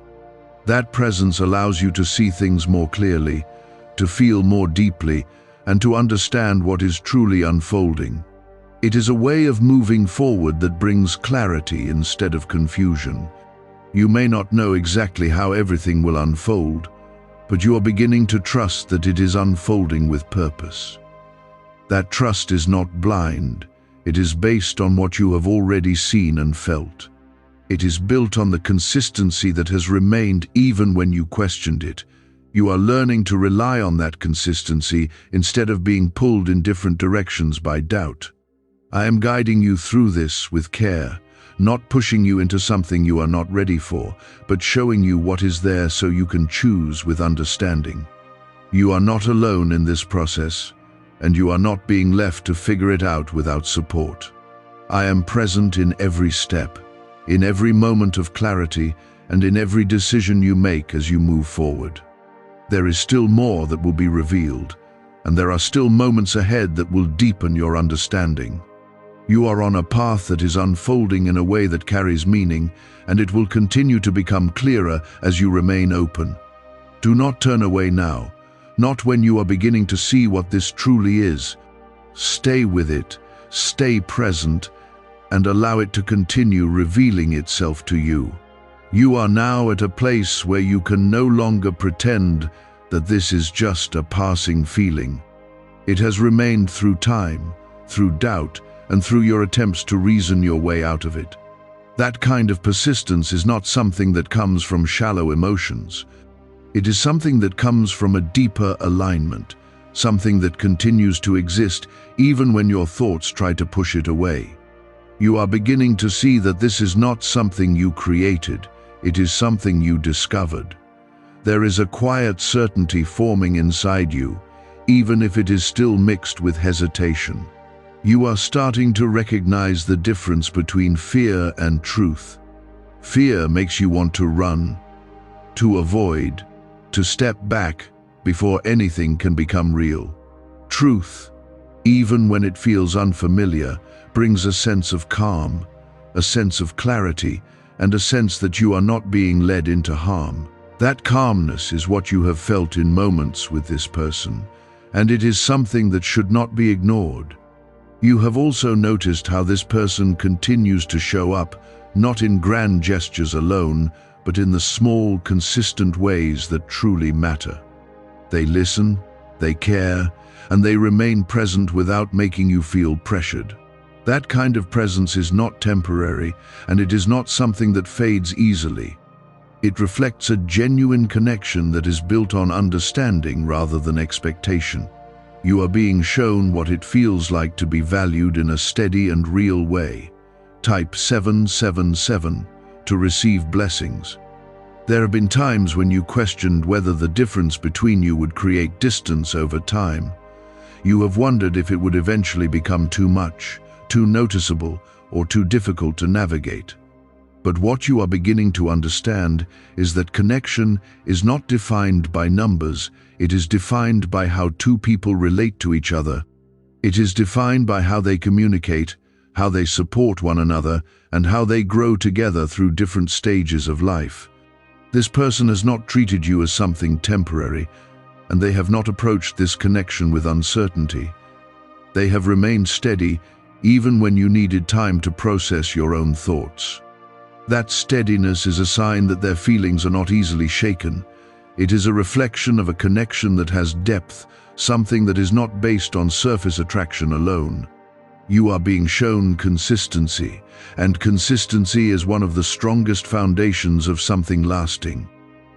That presence allows you to see things more clearly, to feel more deeply, and to understand what is truly unfolding. It is a way of moving forward that brings clarity instead of confusion. You may not know exactly how everything will unfold, but you are beginning to trust that it is unfolding with purpose. That trust is not blind. It is based on what you have already seen and felt. It is built on the consistency that has remained even when you questioned it. You are learning to rely on that consistency instead of being pulled in different directions by doubt. I am guiding you through this with care, not pushing you into something you are not ready for, but showing you what is there so you can choose with understanding. You are not alone in this process, and you are not being left to figure it out without support. I am present in every step, in every moment of clarity, and in every decision you make as you move forward. There is still more that will be revealed, and there are still moments ahead that will deepen your understanding. You are on a path that is unfolding in a way that carries meaning, and it will continue to become clearer as you remain open. Do not turn away now, not when you are beginning to see what this truly is. Stay with it, stay present, and allow it to continue revealing itself to you. You are now at a place where you can no longer pretend that this is just a passing feeling. It has remained through time, through doubt, and through your attempts to reason your way out of it. That kind of persistence is not something that comes from shallow emotions. It is something that comes from a deeper alignment, something that continues to exist even when your thoughts try to push it away. You are beginning to see that this is not something you created, it is something you discovered. There is a quiet certainty forming inside you, even if it is still mixed with hesitation. You are starting to recognize the difference between fear and truth. Fear makes you want to run, to avoid, to step back before anything can become real. Truth, even when it feels unfamiliar, brings a sense of calm, a sense of clarity, and a sense that you are not being led into harm. That calmness is what you have felt in moments with this person, and it is something that should not be ignored. You have also noticed how this person continues to show up, not in grand gestures alone, but in the small, consistent ways that truly matter. They listen, they care, and they remain present without making you feel pressured. That kind of presence is not temporary, and it is not something that fades easily. It reflects a genuine connection that is built on understanding rather than expectation. You are being shown what it feels like to be valued in a steady and real way. Type 777 to receive blessings. There have been times when you questioned whether the difference between you would create distance over time. You have wondered if it would eventually become too much, too noticeable, or too difficult to navigate. But what you are beginning to understand is that connection is not defined by numbers, it is defined by how two people relate to each other. It is defined by how they communicate, how they support one another, and how they grow together through different stages of life. This person has not treated you as something temporary, and they have not approached this connection with uncertainty. They have remained steady even when you needed time to process your own thoughts. That steadiness is a sign that their feelings are not easily shaken. It is a reflection of a connection that has depth, something that is not based on surface attraction alone. You are being shown consistency, and consistency is one of the strongest foundations of something lasting.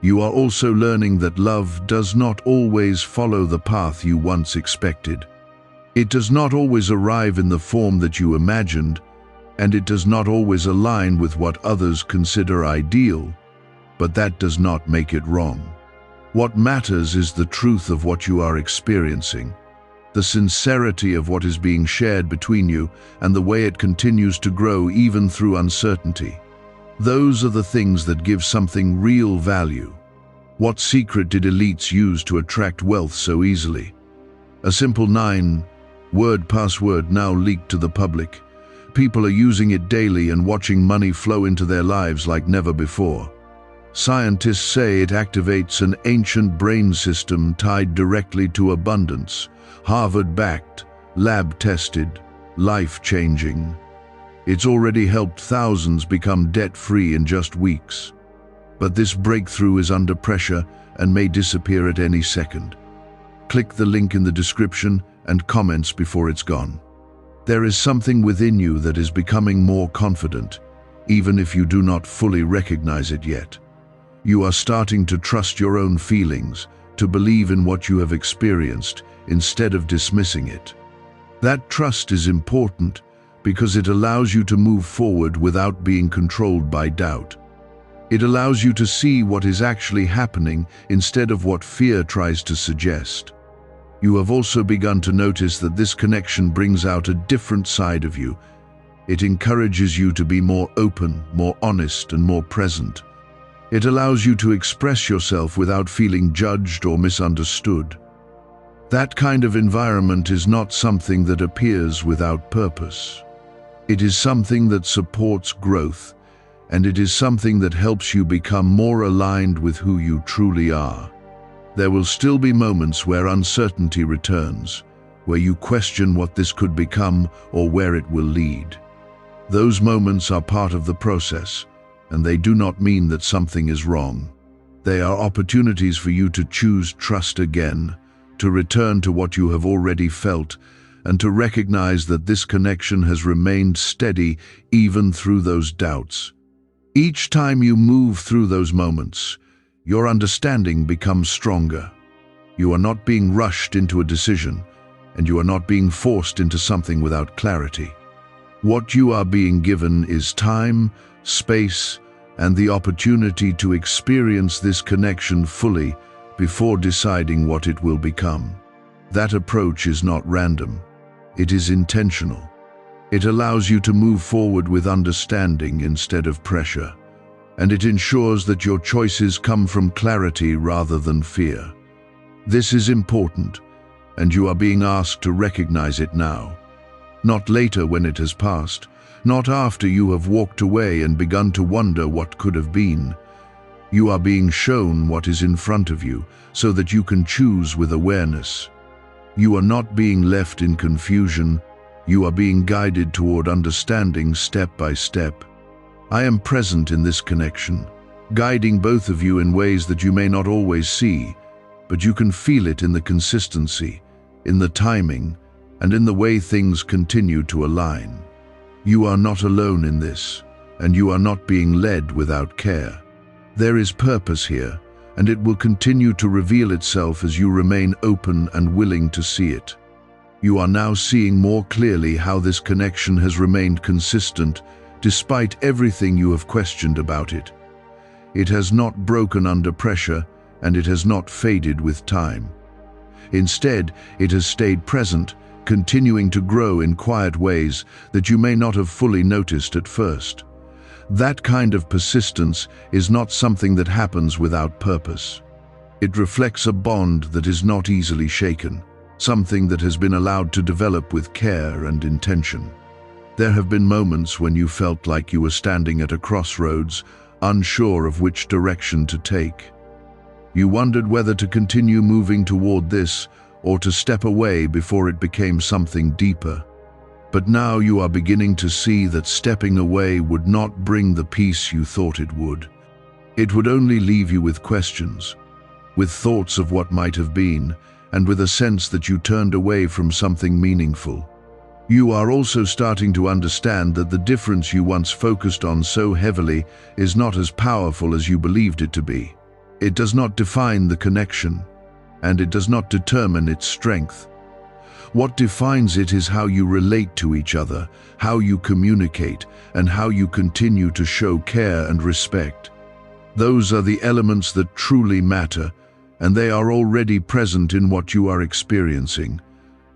You are also learning that love does not always follow the path you once expected. It does not always arrive in the form that you imagined, and it does not always align with what others consider ideal, but that does not make it wrong. What matters is the truth of what you are experiencing, the sincerity of what is being shared between you, and the way it continues to grow even through uncertainty. Those are the things that give something real value. What secret did elites use to attract wealth so easily? A simple 9-word password now leaked to the public. People are using it daily and watching money flow into their lives like never before. Scientists say it activates an ancient brain system tied directly to abundance, Harvard-backed, lab-tested, life-changing. It's already helped thousands become debt-free in just weeks. But this breakthrough is under pressure and may disappear at any second. Click the link in the description and comments before it's gone. There is something within you that is becoming more confident, even if you do not fully recognize it yet. You are starting to trust your own feelings, to believe in what you have experienced, instead of dismissing it. That trust is important because it allows you to move forward without being controlled by doubt. It allows you to see what is actually happening instead of what fear tries to suggest. You have also begun to notice that this connection brings out a different side of you. It encourages you to be more open, more honest, and more present. It allows you to express yourself without feeling judged or misunderstood. That kind of environment is not something that appears without purpose. It is something that supports growth, and it is something that helps you become more aligned with who you truly are. There will still be moments where uncertainty returns, where you question what this could become or where it will lead. Those moments are part of the process, and they do not mean that something is wrong. They are opportunities for you to choose trust again, to return to what you have already felt, and to recognize that this connection has remained steady even through those doubts. Each time you move through those moments, your understanding becomes stronger. You are not being rushed into a decision, and you are not being forced into something without clarity. What you are being given is time, space, and the opportunity to experience this connection fully before deciding what it will become. That approach is not random. It is intentional. It allows you to move forward with understanding instead of pressure, and it ensures that your choices come from clarity rather than fear. This is important, and you are being asked to recognize it now. Not later when it has passed, not after you have walked away and begun to wonder what could have been. You are being shown what is in front of you so that you can choose with awareness. You are not being left in confusion. You are being guided toward understanding step by step. I am present in this connection, guiding both of you in ways that you may not always see, but you can feel it in the consistency, in the timing, and in the way things continue to align. You are not alone in this, and you are not being led without care. There is purpose here, and it will continue to reveal itself as you remain open and willing to see it. You are now seeing more clearly how this connection has remained consistent despite everything you have questioned about it. It has not broken under pressure, and it has not faded with time. Instead, it has stayed present, continuing to grow in quiet ways that you may not have fully noticed at first. That kind of persistence is not something that happens without purpose. It reflects a bond that is not easily shaken, something that has been allowed to develop with care and intention. There have been moments when you felt like you were standing at a crossroads, unsure of which direction to take. You wondered whether to continue moving toward this or to step away before it became something deeper. But now you are beginning to see that stepping away would not bring the peace you thought it would. It would only leave you with questions, with thoughts of what might have been, and with a sense that you turned away from something meaningful. You are also starting to understand that the difference you once focused on so heavily is not as powerful as you believed it to be. It does not define the connection, and it does not determine its strength. What defines it is how you relate to each other, how you communicate, and how you continue to show care and respect. Those are the elements that truly matter, and they are already present in what you are experiencing.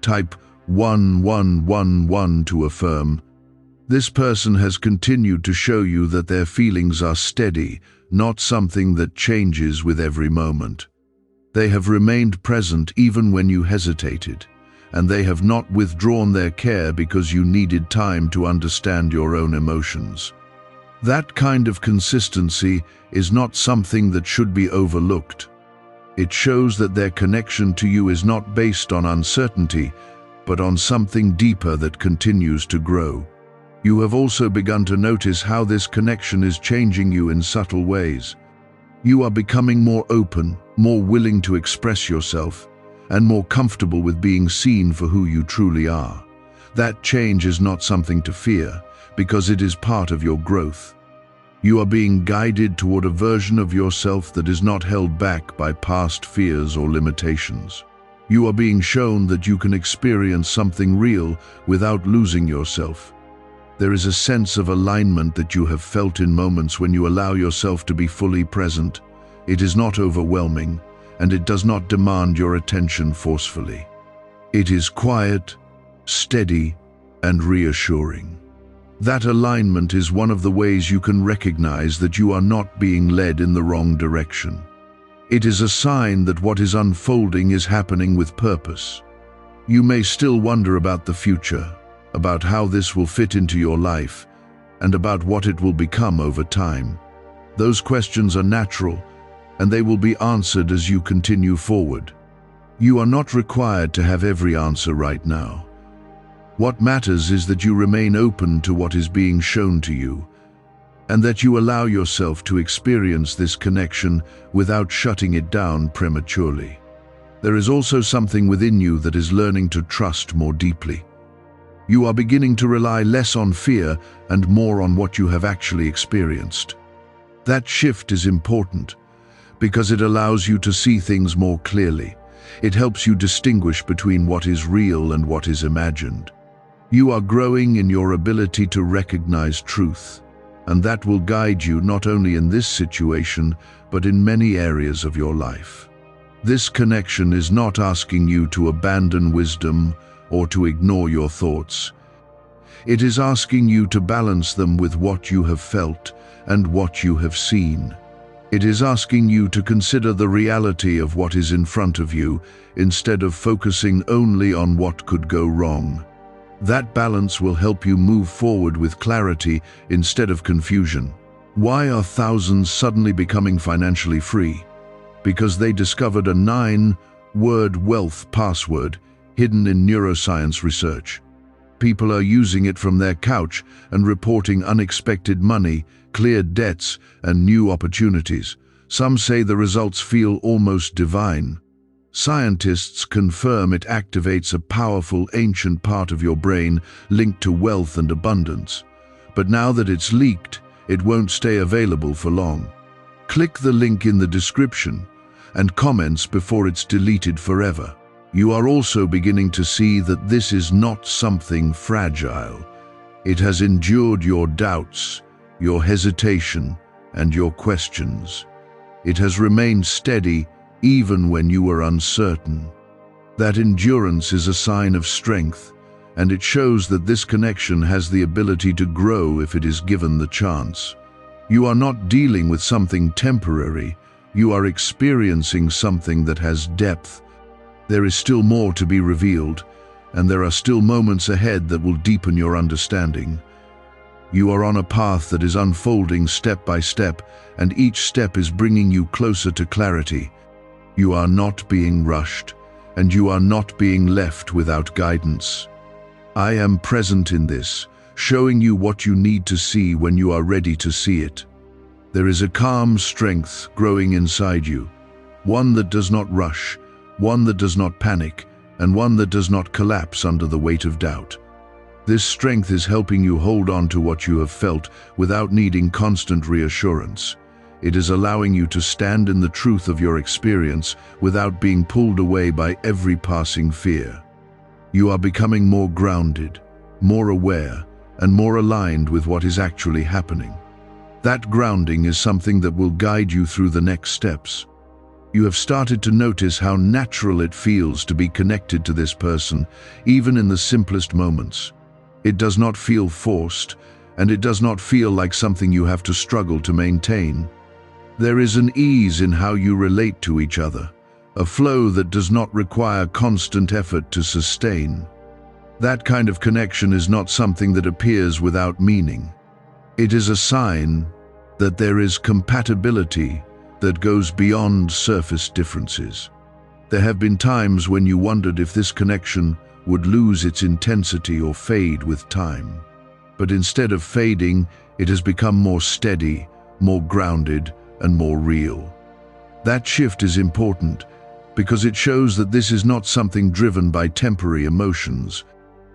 Type 1111 to affirm. This person has continued to show you that their feelings are steady, not something that changes with every moment. They have remained present even when you hesitated, and they have not withdrawn their care because you needed time to understand your own emotions. That kind of consistency is not something that should be overlooked. It shows that their connection to you is not based on uncertainty, but on something deeper that continues to grow. You have also begun to notice how this connection is changing you in subtle ways. You are becoming more open, more willing to express yourself, and more comfortable with being seen for who you truly are. That change is not something to fear, because it is part of your growth. You are being guided toward a version of yourself that is not held back by past fears or limitations. You are being shown that you can experience something real without losing yourself. There is a sense of alignment that you have felt in moments when you allow yourself to be fully present. It is not overwhelming, and it does not demand your attention forcefully. It is quiet, steady, and reassuring. That alignment is one of the ways you can recognize that you are not being led in the wrong direction. It is a sign that what is unfolding is happening with purpose. You may still wonder about the future, about how this will fit into your life, and about what it will become over time. Those questions are natural, and they will be answered as you continue forward. You are not required to have every answer right now. What matters is that you remain open to what is being shown to you, and that you allow yourself to experience this connection without shutting it down prematurely. There is also something within you that is learning to trust more deeply. You are beginning to rely less on fear and more on what you have actually experienced. That shift is important because it allows you to see things more clearly. It helps you distinguish between what is real and what is imagined. You are growing in your ability to recognize truth, and that will guide you not only in this situation, but in many areas of your life. This connection is not asking you to abandon wisdom or to ignore your thoughts. It is asking you to balance them with what you have felt and what you have seen. It is asking you to consider the reality of what is in front of you instead of focusing only on what could go wrong. That balance will help you move forward with clarity instead of confusion. Why are thousands suddenly becoming financially free? Because they discovered a 9-word wealth password hidden in neuroscience research. People are using it from their couch and reporting unexpected money, cleared debts, and new opportunities. Some say the results feel almost divine. Scientists confirm it activates a powerful ancient part of your brain linked to wealth and abundance. But now that it's leaked, it won't stay available for long. Click the link in the description and comments before it's deleted forever. You are also beginning to see that this is not something fragile. It has endured your doubts, your hesitation, and your questions. It has remained steady even when you were uncertain. That endurance is a sign of strength, and it shows that this connection has the ability to grow if it is given the chance. You are not dealing with something temporary, you are experiencing something that has depth. There is still more to be revealed, and there are still moments ahead that will deepen your understanding. You are on a path that is unfolding step by step, and each step is bringing you closer to clarity. You are not being rushed, and you are not being left without guidance. I am present in this, showing you what you need to see when you are ready to see it. There is a calm strength growing inside you, one that does not rush, one that does not panic, and one that does not collapse under the weight of doubt. This strength is helping you hold on to what you have felt without needing constant reassurance. It is allowing you to stand in the truth of your experience without being pulled away by every passing fear. You are becoming more grounded, more aware, and more aligned with what is actually happening. That grounding is something that will guide you through the next steps. You have started to notice how natural it feels to be connected to this person, even in the simplest moments. It does not feel forced, and it does not feel like something you have to struggle to maintain. There is an ease in how you relate to each other, a flow that does not require constant effort to sustain. That kind of connection is not something that appears without meaning. It is a sign that there is compatibility that goes beyond surface differences. There have been times when you wondered if this connection would lose its intensity or fade with time. But instead of fading, it has become more steady, more grounded, and more real. That shift is important because it shows that this is not something driven by temporary emotions.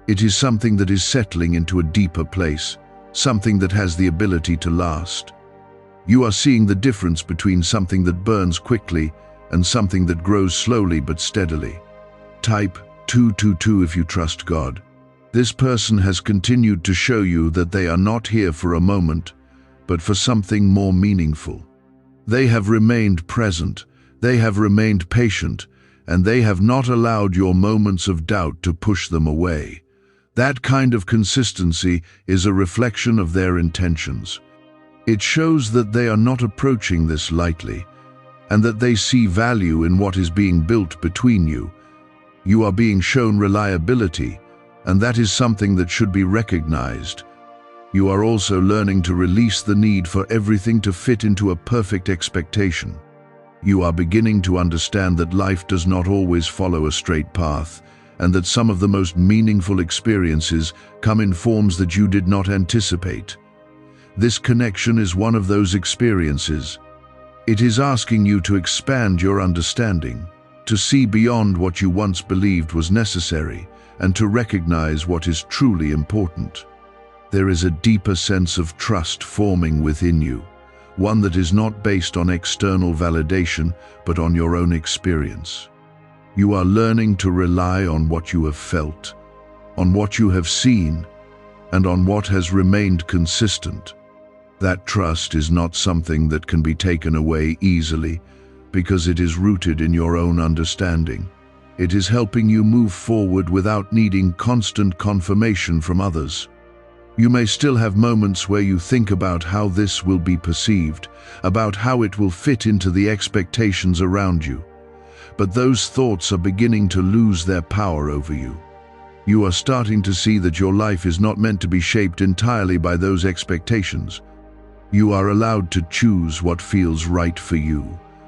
It is something that is settling into a deeper place, something that has the ability to last. You are seeing the difference between something that burns quickly and something that grows slowly but steadily. Type 222 if you trust God. This person has continued to show you that they are not here for a moment, but for something more meaningful. They have remained present, they have remained patient, and they have not allowed your moments of doubt to push them away. That kind of consistency is a reflection of their intentions. It shows that they are not approaching this lightly, and that they see value in what is being built between you. You are being shown reliability, and that is something that should be recognized. You are also learning to release the need for everything to fit into a perfect expectation. You are beginning to understand that life does not always follow a straight path, and that some of the most meaningful experiences come in forms that you did not anticipate. This connection is one of those experiences. It is asking you to expand your understanding, to see beyond what you once believed was necessary, and to recognize what is truly important. There is a deeper sense of trust forming within you, one that is not based on external validation, but on your own experience. You are learning to rely on what you have felt, on what you have seen, and on what has remained consistent. That trust is not something that can be taken away easily, because it is rooted in your own understanding. It is helping you move forward without needing constant confirmation from others. You may still have moments where you think about how this will be perceived, about how it will fit into the expectations around you. But those thoughts are beginning to lose their power over you. You are starting to see that your life is not meant to be shaped entirely by those expectations. You are allowed to choose what feels right for you,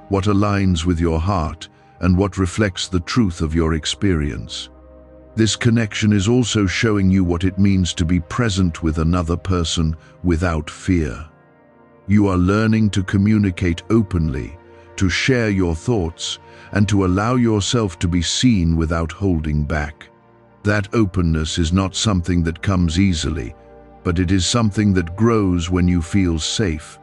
what aligns with your heart, and what reflects the truth of your experience. This connection is also showing you what it means to be present with another person without fear. You are learning to communicate openly, to share your thoughts, and to allow yourself to be seen without holding back. That openness is not something that comes easily, but it is something that grows when you feel safe.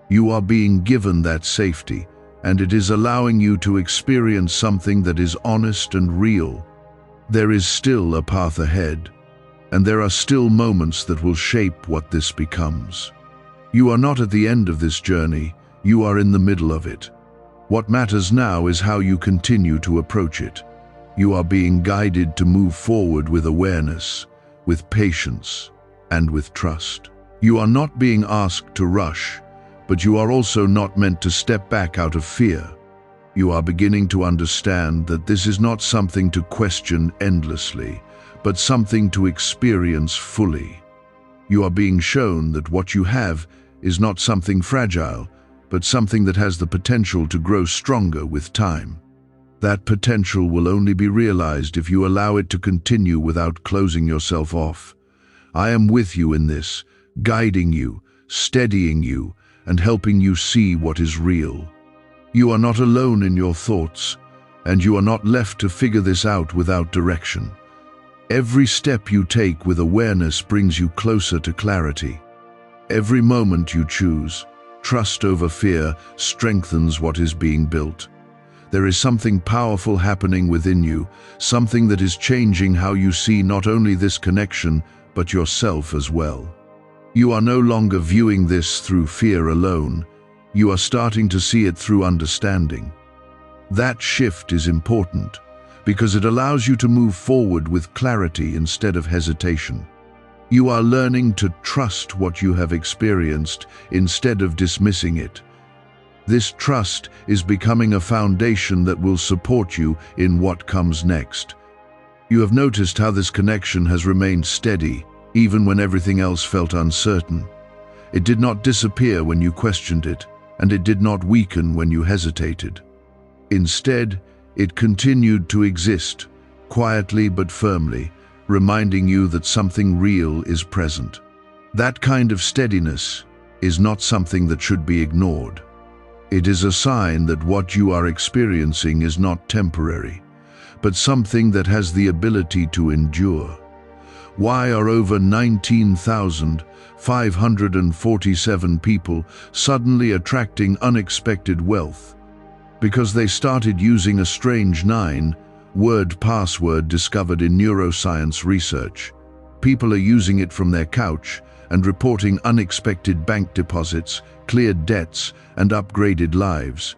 You are being given that safety, and it is allowing you to experience something that is honest and real. There is still a path ahead, and there are still moments that will shape what this becomes. You are not at the end of this journey, you are in the middle of it. What matters now is how you continue to approach it. You are being guided to move forward with awareness, with patience, and with trust. You are not being asked to rush, but you are also not meant to step back out of fear. You are beginning to understand that this is not something to question endlessly, but something to experience fully. You are being shown that what you have is not something fragile, but something that has the potential to grow stronger with time. That potential will only be realized if you allow it to continue without closing yourself off. I am with you in this, guiding you, steadying you, and helping you see what is real. You are not alone in your thoughts, and you are not left to figure this out without direction. Every step you take with awareness brings you closer to clarity. Every moment you choose, trust over fear, strengthens what is being built. There is something powerful happening within you, something that is changing how you see not only this connection, but yourself as well. You are no longer viewing this through fear alone. You are starting to see it through understanding. That shift is important because it allows you to move forward with clarity instead of hesitation. You are learning to trust what you have experienced instead of dismissing it. This trust is becoming a foundation that will support you in what comes next. You have noticed how this connection has remained steady, even when everything else felt uncertain. It did not disappear when you questioned it, and it did not weaken when you hesitated. Instead, it continued to exist, quietly but firmly, reminding you that something real is present. That kind of steadiness is not something that should be ignored. It is a sign that what you are experiencing is not temporary, but something that has the ability to endure. Why are over 19,547 people suddenly attracting unexpected wealth? Because they started using a strange 9-word password discovered in neuroscience research. People are using it from their couch and reporting unexpected bank deposits, cleared debts, and upgraded lives.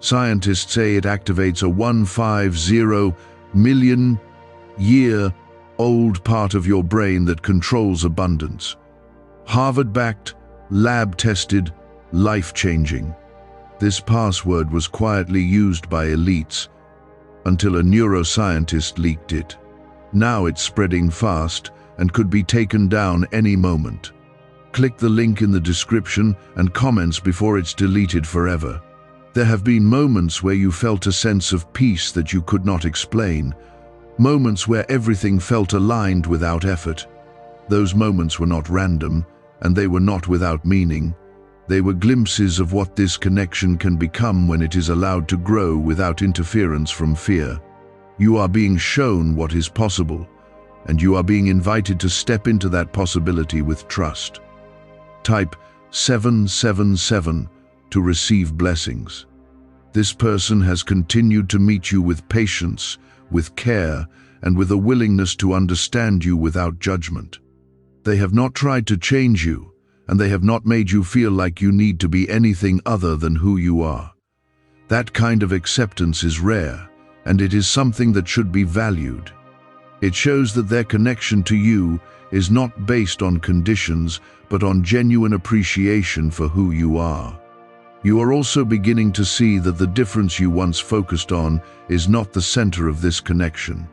Scientists say it activates a 150 million year old part of your brain that controls abundance. Harvard-backed, lab-tested, life-changing. This password was quietly used by elites until a neuroscientist leaked it. Now it's spreading fast and could be taken down any moment. Click the link in the description and comments before it's deleted forever. There have been moments where you felt a sense of peace that you could not explain, moments where everything felt aligned without effort. Those moments were not random, and they were not without meaning. They were glimpses of what this connection can become when it is allowed to grow without interference from fear. You are being shown what is possible, and you are being invited to step into that possibility with trust. Type 777 to receive blessings. This person has continued to meet you with patience, with care, and with a willingness to understand you without judgment. They have not tried to change you, and they have not made you feel like you need to be anything other than who you are. That kind of acceptance is rare, and it is something that should be valued. It shows that their connection to you is not based on conditions, but on genuine appreciation for who you are. You are also beginning to see that the difference you once focused on is not the center of this connection.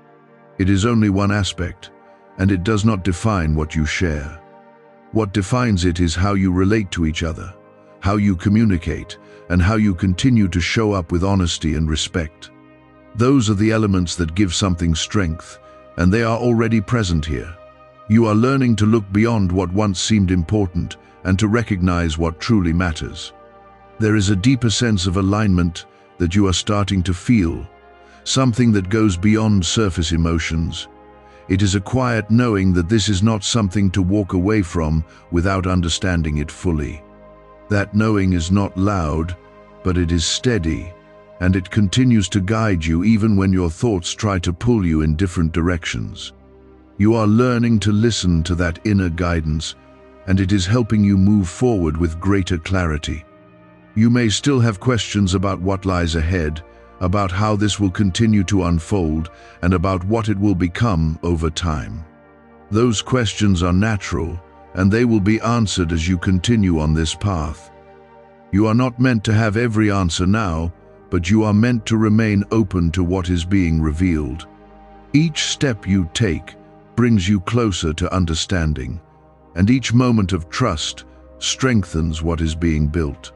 It is only one aspect, and it does not define what you share. What defines it is how you relate to each other, how you communicate, and how you continue to show up with honesty and respect. Those are the elements that give something strength, and they are already present here. You are learning to look beyond what once seemed important and to recognize what truly matters. There is a deeper sense of alignment that you are starting to feel, something that goes beyond surface emotions. It is a quiet knowing that this is not something to walk away from without understanding it fully. That knowing is not loud, but it is steady, and it continues to guide you even when your thoughts try to pull you in different directions. You are learning to listen to that inner guidance, and it is helping you move forward with greater clarity. You may still have questions about what lies ahead, about how this will continue to unfold, and about what it will become over time. Those questions are natural, and they will be answered as you continue on this path. You are not meant to have every answer now, but you are meant to remain open to what is being revealed. Each step you take brings you closer to understanding, and each moment of trust strengthens what is being built.